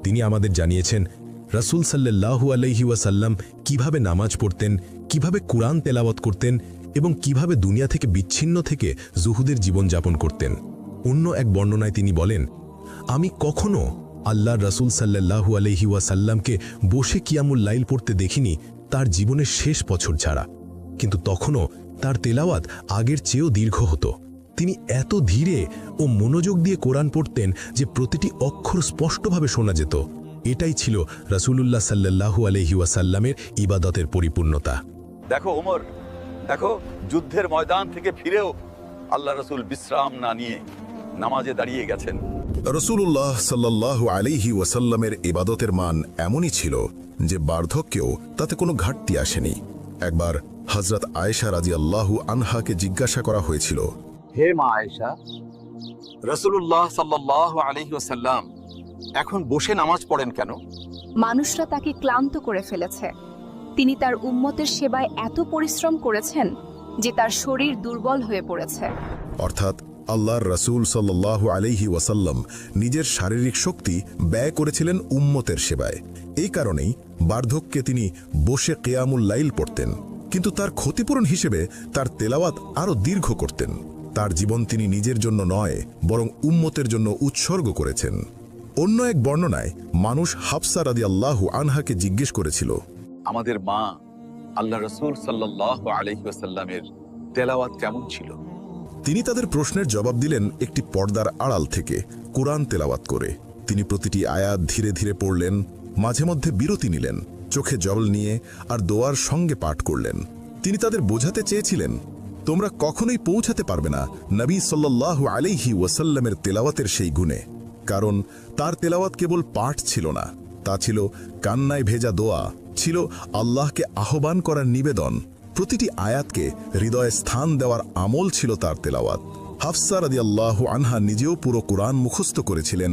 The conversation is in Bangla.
তিনি আমাদের জানিয়েছেন রাসূল সাল্লাল্লাহু আলাইহি ওয়াসাল্লাম কিভাবে নামাজ পড়তেন, কিভাবে কুরআন তেলাওয়াত করতেন এবং কিভাবে দুনিয়া থেকে বিচ্ছিন্ন থেকে জুহুদের জীবনযাপন করতেন। অন্য এক বর্ণনায় তিনি বলেন, আমি কখনো আল্লাহর রাসূল সাল্লাল্লাহু আলাইহি ওয়াসাল্লামকে বসে কিয়ামুল লাইল পড়তে দেখিনি তার জীবনের শেষ বছর ছাড়া, কিন্তু তখনও তার তেলাওয়াত আগের চেয়েও দীর্ঘ হতো। তিনি এত ধীরে ও মনোযোগ দিয়ে কোরআন পড়তেন যে প্রতিটি অক্ষর স্পষ্টভাবে শোনা যেত। এটাই ছিল রাসূলুল্লাহ সাল্লাল্লাহু আলাইহি ওয়াসাল্লামের ইবাদতের পরিপূর্ণতা। দেখো ওমর, দেখো যুদ্ধের ময়দান থেকে ফিরেও আল্লাহ রাসূল বিশ্রাম না নিয়ে নামাজে দাঁড়িয়ে গেছেন। রাসূলুল্লাহ সাল্লাল্লাহু আলাইহি ওয়াসাল্লামের ইবাদতের মান এমনই ছিল যে বার্ধক্যেও তাতে কোনো ঘাটতি আসেনি। একবার হযরত আয়েশা রাদিয়াল্লাহু আনহাকে জিজ্ঞাসা করা হয়েছিল, হে মা আয়েশা, রাসূলুল্লাহ সাল্লাল্লাহু আলাইহি ওয়াসাল্লাম এখন বসে নামাজ পড়েন কেন? মানুষরা তাকে ক্লান্ত করে ফেলেছে। তিনি তার উম্মতের সেবায় এত পরিশ্রম করেছেন যে তার শরীর দুর্বল হয়ে পড়েছে। অর্থাৎ আল্লাহর রাসূল সাল্লাল্লাহু আলাইহি ওয়াসাল্লাম নিজের শারীরিক শক্তি ব্যয় করেছিলেন উম্মতের সেবায়। এই কারণেই বার্ধক্যে তিনি বসে কিয়ামুল লাইল পড়তেন, কিন্তু তার ক্ষতিপূরণ হিসেবে তার তেলাওয়াত আরও দীর্ঘ করতেন। তার জীবন তিনি নিজের জন্য নয়, বরং উম্মতের জন্য উৎসর্গ করেছেন। অন্য এক বর্ণনায় মানুষ হাফসা রাদিয়াল্লাহু আনহাকে জিজ্ঞেস করেছিল, আমাদের মা আল্লাহ রাসূল সাল্লাল্লাহু আলাইহি ওয়াসাল্লামের তেলাওয়াত কেমন ছিল? তিনি তাদের প্রশ্নের জবাব দিলেন একটি পর্দার আড়াল থেকে কুরআন তেলাওয়াত করে। তিনি প্রতিটি আয়াত ধীরে ধীরে পড়লেন, মাঝে মধ্যে বিরতি নিলেন, চোখে জল নিয়ে আর দোয়ার সঙ্গে পাঠ করলেন। তিনি তাদের বোঝাতে চেয়েছিলেন, তোমরা কখনোই পৌঁছাতে পারবে না নবী সাল্লাল্লাহু আলাইহি ওয়াসাল্লামের তেলাওয়াতের সেই গুণে, কারণ তার তেলাওয়াত কেবল পাঠ ছিল না, তা ছিল কান্নায় ভেজা দোয়া, ছিল আল্লাহকে আহ্বান করার নিবেদন। প্রতিটি আয়াতকে হৃদয়ে স্থান দেওয়ার আমল ছিল তার তেলাওয়াত। হাফসা রাদিয়াল্লাহু আনহা নিজেও পুরো কুরআন মুখস্থ করেছিলেন